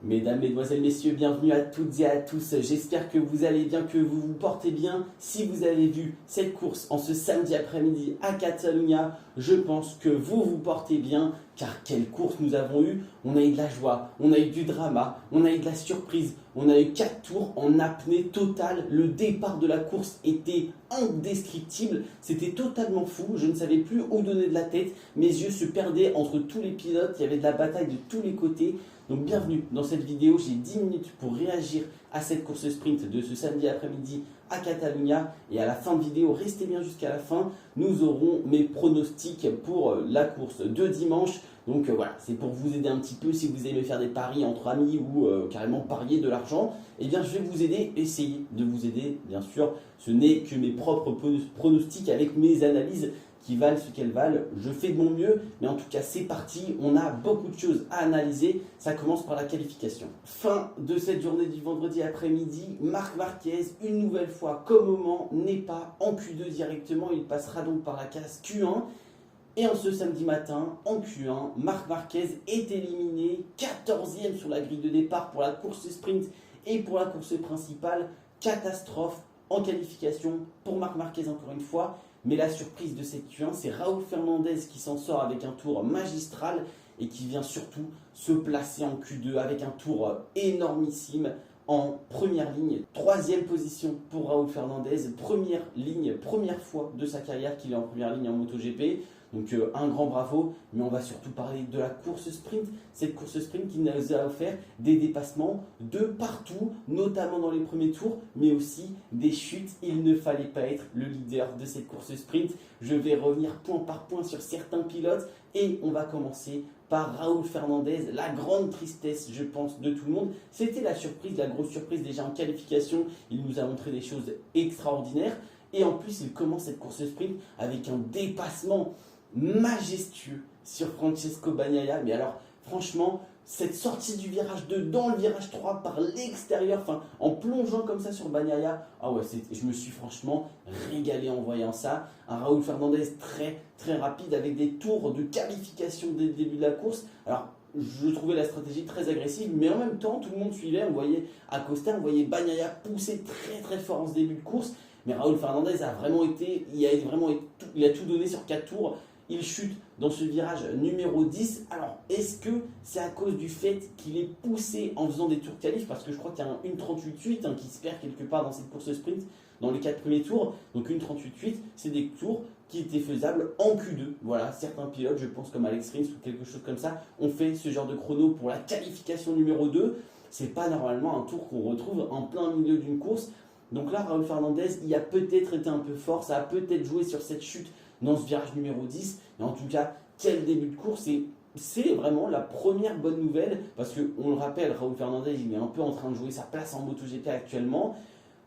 Mesdames, Mesdemoiselles, Messieurs, bienvenue à toutes et à tous. J'espère que vous allez bien, que vous vous portez bien. Si vous avez vu cette course en ce samedi après-midi à Catalunya, je pense que vous vous portez bien, car quelle course nous avons eue. On a eu de la joie, on a eu du drama, on a eu de la surprise, on a eu 4 tours en apnée totale. Le départ de la course était indescriptible, c'était totalement fou. Je ne savais plus où donner de la tête, mes yeux se perdaient entre tous les pilotes, il y avait de la bataille de tous les côtés. Donc bienvenue dans cette vidéo, j'ai 10 minutes pour réagir à cette course sprint de ce samedi après-midi à Catalunya. Et à la fin de vidéo, restez bien jusqu'à la fin, nous aurons mes pronostics pour la course de dimanche. Donc voilà, c'est pour vous aider un petit peu si vous aimez faire des paris entre amis ou carrément parier de l'argent. Eh bien je vais vous aider, essayer de vous aider, bien sûr. Ce n'est que mes propres pronostics avec mes analyses qui valent ce qu'elles valent. Je fais de mon mieux, mais en tout cas c'est parti, on a beaucoup de choses à analyser. Ça commence par la qualification. Fin de cette journée du vendredi après-midi, Marc Marquez, une nouvelle fois comme au Mans, n'est pas en Q2 directement, il passera donc par la case Q1. Et en ce samedi matin, en Q1, Marc Marquez est éliminé, 14e sur la grille de départ pour la course sprint et pour la course principale. Catastrophe en qualification pour Marc Marquez encore une fois. Mais la surprise de cette Q1, c'est Raúl Fernandez qui s'en sort avec un tour magistral et qui vient surtout se placer en Q2 avec un tour énormissime en première ligne. 3e position pour Raúl Fernandez, première ligne, première fois de sa carrière qu'il est en première ligne en MotoGP. Donc un grand bravo, mais on va surtout parler de la course sprint. Cette course sprint qui nous a offert des dépassements de partout, notamment dans les premiers tours, mais aussi des chutes. Il ne fallait pas être le leader de cette course sprint. Je vais revenir point par point sur certains pilotes et on va commencer par Raúl Fernandez. La grande tristesse, je pense, de tout le monde. C'était la surprise, la grosse surprise déjà en qualification. Il nous a montré des choses extraordinaires. Et en plus, il commence cette course sprint avec un dépassement majestueux sur Francesco Bagnaia. Mais alors, franchement, cette sortie du virage 2 dans le virage 3 par l'extérieur, enfin, en plongeant comme ça sur Bagnaia, ah ouais, je me suis franchement régalé en voyant ça. Un Raúl Fernandez très très rapide avec des tours de qualification dès le début de la course. Alors, je trouvais la stratégie très agressive, mais en même temps, tout le monde suivait. On voyait Acosta, on voyait Bagnaia pousser très très fort en ce début de course. Mais Raúl Fernandez a vraiment été, il a tout donné sur 4 tours. Il chute dans ce virage numéro 10. Alors, est-ce que c'est à cause du fait qu'il est poussé en faisant des tours qualif? Parce que je crois qu'il y a un 1.38.8 qui se perd quelque part dans cette course sprint, dans les 4 premiers tours. Donc 1.38.8, c'est des tours qui étaient faisables en Q2. Voilà, certains pilotes, je pense comme Alex Rins ou quelque chose comme ça, ont fait ce genre de chrono pour la qualification numéro 2. C'est pas normalement un tour qu'on retrouve en plein milieu d'une course. Donc là, Raúl Fernandez, il a peut-être été un peu fort, ça a peut-être joué sur cette chute dans ce virage numéro 10. Mais en tout cas, quel début de course. Et c'est vraiment la première bonne nouvelle, parce qu'on le rappelle, Raúl Fernandez, il est un peu en train de jouer sa place en MotoGP actuellement.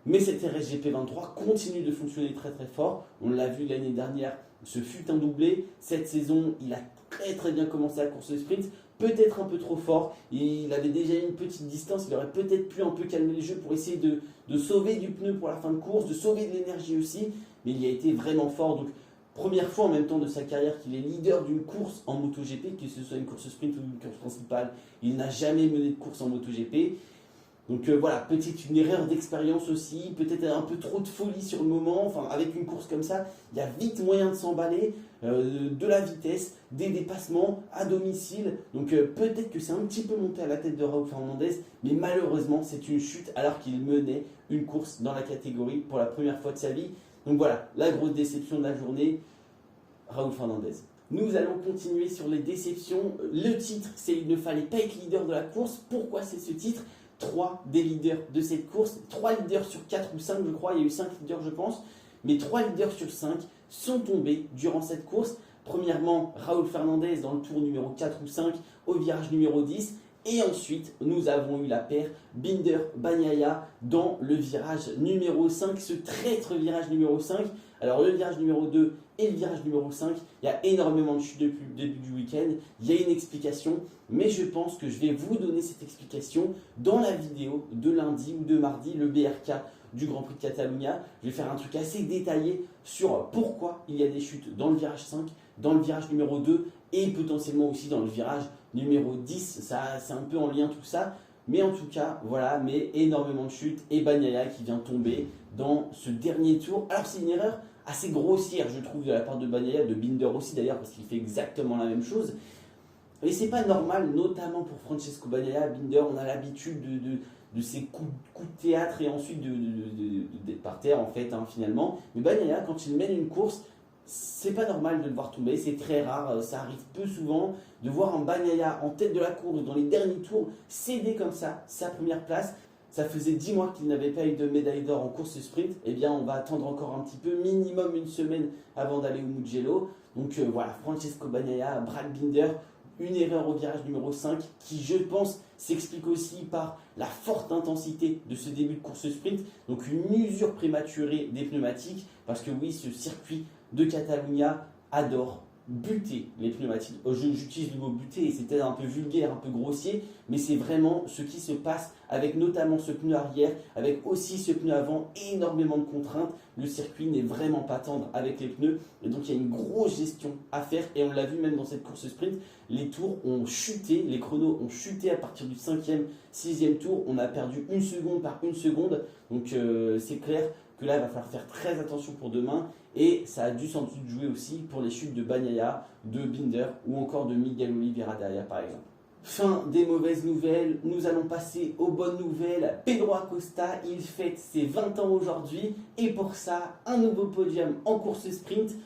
Mais cette RSGP 23 continue de fonctionner très très fort. On l'a vu l'année dernière, ce fut un doublé. Cette saison, il a très très bien commencé la course sprint. Peut-être un peu trop fort, il avait déjà une petite distance, il aurait peut-être pu un peu calmer les jeux pour essayer de sauver du pneu pour la fin de course, de sauver de l'énergie aussi, mais il a été vraiment fort. Donc première fois en même temps de sa carrière qu'il est leader d'une course en MotoGP, que ce soit une course sprint ou une course principale, il n'a jamais mené de course en MotoGP. Donc voilà, peut-être une erreur d'expérience aussi, peut-être un peu trop de folie sur le moment. Enfin, avec une course comme ça, il y a vite moyen de s'emballer, de la vitesse, des dépassements à domicile. Donc peut-être que c'est un petit peu monté à la tête de Raúl Fernandez, mais malheureusement, c'est une chute alors qu'il menait une course dans la catégorie pour la première fois de sa vie. Donc voilà, la grosse déception de la journée, Raúl Fernandez. Nous allons continuer sur les déceptions. Le titre, c'est il ne fallait pas être leader de la course. Pourquoi c'est ce titre? 3 des leaders de cette course, 3 leaders sur 4 ou 5 je crois, il y a eu 5 leaders je pense, mais 3 leaders sur 5 sont tombés durant cette course. Premièrement, Raúl Fernandez dans le tour numéro 4 ou 5 au virage numéro 10, et ensuite nous avons eu la paire Binder-Bagnaia dans le virage numéro 5, ce traître virage numéro 5. Alors le virage numéro 2 et le virage numéro 5, il y a énormément de chutes depuis le début du week-end, il y a une explication, mais je pense que je vais vous donner cette explication dans la vidéo de lundi ou de mardi, le BRK du Grand Prix de Catalunya. Je vais faire un truc assez détaillé sur pourquoi il y a des chutes dans le virage 5, dans le virage numéro 2 et potentiellement aussi dans le virage numéro 10. C'est un peu en lien tout ça. Mais en tout cas, voilà, mais énormément de chutes et Bagnaia qui vient tomber dans ce dernier tour. Alors c'est une erreur assez grossière, je trouve, de la part de Bagnaia, de Binder aussi d'ailleurs, parce qu'il fait exactement la même chose. Et c'est pas normal, notamment pour Francesco Bagnaia. Binder, on a l'habitude de ces coups de théâtre et ensuite d'être par terre en fait, hein, finalement. Mais Bagnaia, quand il mène une course, c'est pas normal de le voir tomber, c'est très rare, ça arrive peu souvent de voir un Bagnaia en tête de la course dans les derniers tours céder comme ça sa première place. Ça faisait 10 mois qu'il n'avait pas eu de médaille d'or en course sprint. Eh bien, on va attendre encore un petit peu, minimum une semaine avant d'aller au Mugello. Donc voilà, Francesco Bagnaia, Brad Binder, une erreur au virage numéro 5 qui, je pense, s'explique aussi par la forte intensité de ce début de course sprint. Donc une usure prématurée des pneumatiques parce que oui, ce circuit de Catalunya adore buter les pneumatiques. J'utilise le mot buter et c'est peut-être un peu vulgaire, un peu grossier, mais c'est vraiment ce qui se passe avec notamment ce pneu arrière, avec aussi ce pneu avant, énormément de contraintes. Le circuit n'est vraiment pas tendre avec les pneus et donc il y a une grosse gestion à faire et on l'a vu même dans cette course sprint, les tours ont chuté, les chronos ont chuté à partir du 5e, 6e tour, on a perdu 1 seconde par 1 seconde, donc c'est clair que là il va falloir faire très attention pour demain. Et ça a dû sans doute jouer aussi pour les chutes de Bagnaia, de Binder ou encore de Miguel Oliveira derrière par exemple. Fin des mauvaises nouvelles, nous allons passer aux bonnes nouvelles. Pedro Acosta, il fête ses 20 ans aujourd'hui et pour ça, un nouveau podium en course sprint.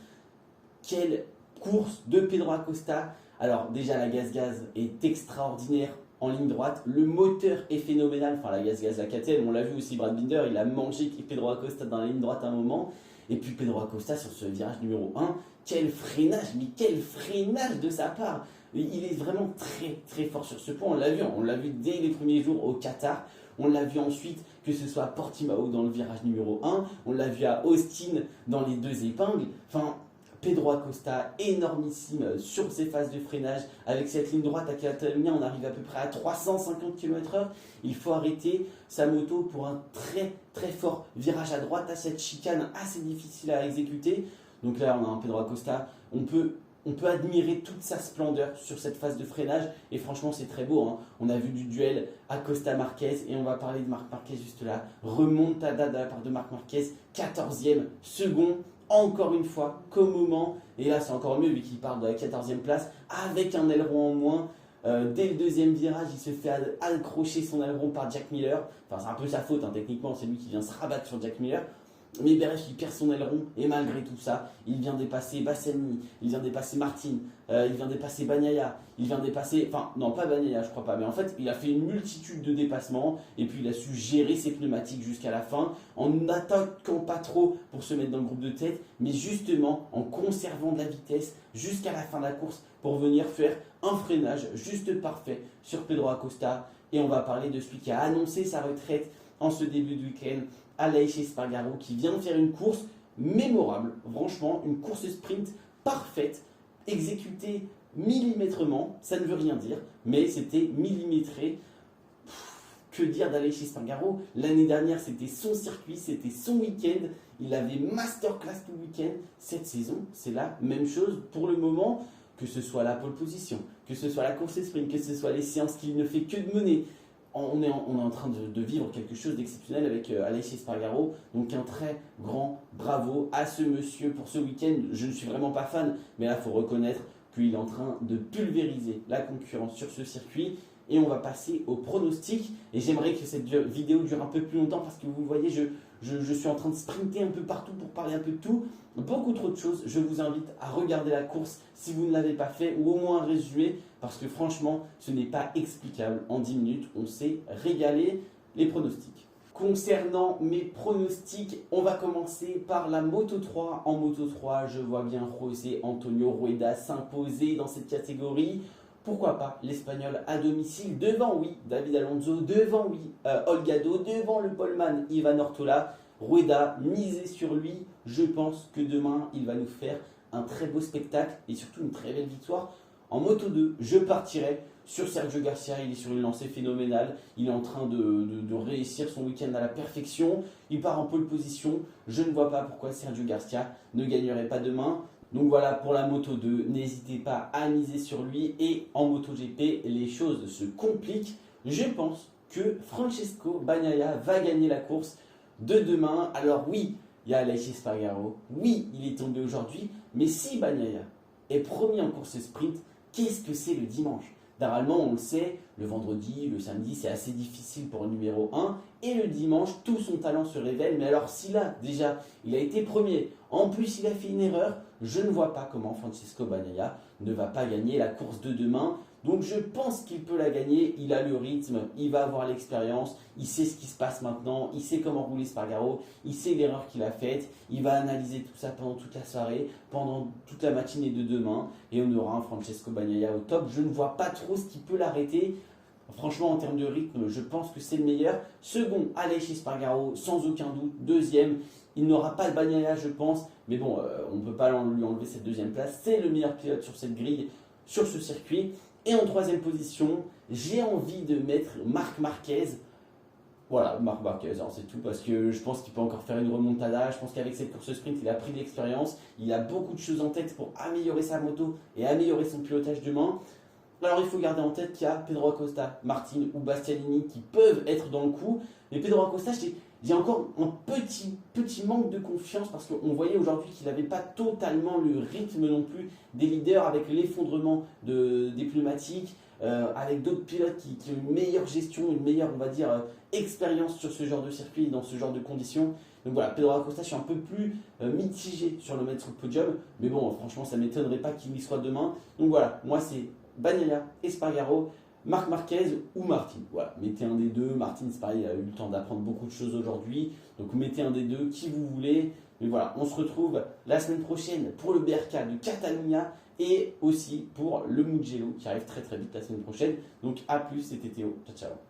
Quelle course de Pedro Acosta! Alors déjà la Gaz est extraordinaire en ligne droite, le moteur est phénoménal, enfin la Gaz, la KTM, on l'a vu aussi Brad Binder, il a mangé Pedro Acosta dans la ligne droite à un moment. Et puis Pedro Acosta sur ce virage numéro 1, quel freinage, mais quel freinage de sa part. Il est vraiment très très fort sur ce point, on l'a vu dès les premiers jours au Qatar, on l'a vu ensuite que ce soit à Portimao dans le virage numéro 1, on l'a vu à Austin dans les 2 épingles, enfin Pedro Acosta énormissime sur ses phases de freinage, avec cette ligne droite à Catalunya, on arrive à peu près à 350 km/h, il faut arrêter sa moto pour un très très fort virage à droite à cette chicane assez difficile à exécuter. Donc là on a un Pedro Acosta, on peut admirer toute sa splendeur sur cette phase de freinage et franchement c'est très beau, hein. On a vu du duel Acosta-Marquez et on va parler de Marc Marquez juste là, remontada de la part de Marc Marquez, 14e second. Encore une fois, qu'au moment, et là c'est encore mieux vu qu'il part de la 14e place, avec un aileron en moins, dès le 2e virage, il se fait accrocher son aileron par Jack Miller, enfin c'est un peu sa faute, hein, techniquement c'est lui qui vient se rabattre sur Jack Miller, mais bref, il perd son aileron, et malgré tout ça, il vient dépasser Bassani, il vient dépasser Martin, il vient dépasser Bagnaia, il vient dépasser, enfin non pas Bagnaia je crois pas, mais en fait il a fait une multitude de dépassements, et puis il a su gérer ses pneumatiques jusqu'à la fin, en n'attaquant pas trop pour se mettre dans le groupe de tête, mais justement en conservant de la vitesse jusqu'à la fin de la course, pour venir faire un freinage juste parfait sur Pedro Acosta, et on va parler de celui qui a annoncé sa retraite en ce début de week-end, Aleix Espargaro, qui vient de faire une course mémorable, franchement, une course sprint parfaite, exécutée millimétrement, ça ne veut rien dire, mais c'était millimétré. Que dire d'Aleix Espargaro? L'année dernière, c'était son circuit, c'était son week-end, il avait masterclass tout le week-end. Cette saison, c'est la même chose pour le moment, que ce soit la pole position, que ce soit la course sprint, que ce soit les séances qu'il ne fait que de mener. On est en train de vivre quelque chose d'exceptionnel avec Aleix Espargaro. Donc un très grand bravo à ce monsieur pour ce week-end. Je ne suis vraiment pas fan, mais là il faut reconnaître qu'il est en train de pulvériser la concurrence sur ce circuit. Et on va passer au pronostic. Et j'aimerais que cette vidéo dure un peu plus longtemps parce que vous voyez, je suis en train de sprinter un peu partout pour parler un peu de tout. Beaucoup trop de choses. Je vous invite à regarder la course si vous ne l'avez pas fait ou au moins un résumé parce que franchement, ce n'est pas explicable. En 10 minutes, on s'est régalé. Les pronostics. Concernant mes pronostics, on va commencer par la Moto 3. En Moto 3, je vois bien José Antonio Rueda s'imposer dans cette catégorie. Pourquoi pas l'Espagnol à domicile, devant oui David Alonso, devant oui Holgado, devant le poleman Ivan Ortola. Rueda, misez sur lui, je pense que demain il va nous faire un très beau spectacle et surtout une très belle victoire. En Moto 2, je partirai sur Sergio Garcia, il est sur une lancée phénoménale, il est en train de réussir son week-end à la perfection, il part en pole position, je ne vois pas pourquoi Sergio Garcia ne gagnerait pas demain. Donc voilà pour la Moto 2, n'hésitez pas à miser sur lui et en MotoGP les choses se compliquent. Je pense que Francesco Bagnaia va gagner la course de demain. Alors oui, il y a Aleix Espargaro, oui, il est tombé aujourd'hui, mais si Bagnaia est premier en course sprint, qu'est-ce que c'est le dimanche? Normalement, on le sait, le vendredi, le samedi, c'est assez difficile pour le numéro 1. Et le dimanche, tout son talent se révèle. Mais alors, si là, déjà, il a été premier, en plus, il a fait une erreur, je ne vois pas comment Francesco Bagnaia ne va pas gagner la course de demain. Donc, je pense qu'il peut la gagner. Il a le rythme, il va avoir l'expérience, il sait ce qui se passe maintenant, il sait comment rouler Espargaro, il sait l'erreur qu'il a faite. Il va analyser tout ça pendant toute la soirée, pendant toute la matinée de demain. Et on aura un Francesco Bagnaia au top. Je ne vois pas trop ce qui peut l'arrêter. Franchement, en termes de rythme, je pense que c'est le meilleur. Second, Aleix Espargaro, sans aucun doute. Deuxième, il n'aura pas de Bagnaia, je pense. Mais bon, on ne peut pas lui enlever cette deuxième place. C'est le meilleur pilote sur cette grille, sur ce circuit. Et en troisième position, j'ai envie de mettre Marc Marquez. Voilà, Marc Marquez, c'est tout, parce que je pense qu'il peut encore faire une remontada. Je pense qu'avec cette course sprint, il a pris de l'expérience. Il a beaucoup de choses en tête pour améliorer sa moto et améliorer son pilotage demain. Alors il faut garder en tête qu'il y a Pedro Acosta, Martin ou Bastianini qui peuvent être dans le coup. Mais Pedro Acosta, j'ai encore un petit manque de confiance parce qu'on voyait aujourd'hui qu'il n'avait pas totalement le rythme non plus des leaders avec l'effondrement des pneumatiques, avec d'autres pilotes qui ont une meilleure gestion, une meilleure, on va dire, expérience sur ce genre de circuit, dans ce genre de conditions. Donc voilà, Pedro Acosta, je suis un peu plus mitigé sur le mettre sur le podium. Mais bon, franchement, ça ne m'étonnerait pas qu'il y soit demain. Donc voilà, moi c'est Bagnaia, Espargaro, Marc Marquez ou Martin. Voilà, mettez un des deux. Martin, c'est pareil, il a eu le temps d'apprendre beaucoup de choses aujourd'hui. Donc mettez un des deux, qui vous voulez. Mais voilà, on se retrouve la semaine prochaine pour le BRK de Catalunya et aussi pour le Mugello qui arrive très très vite la semaine prochaine. Donc à plus, c'était Théo. Ciao, ciao.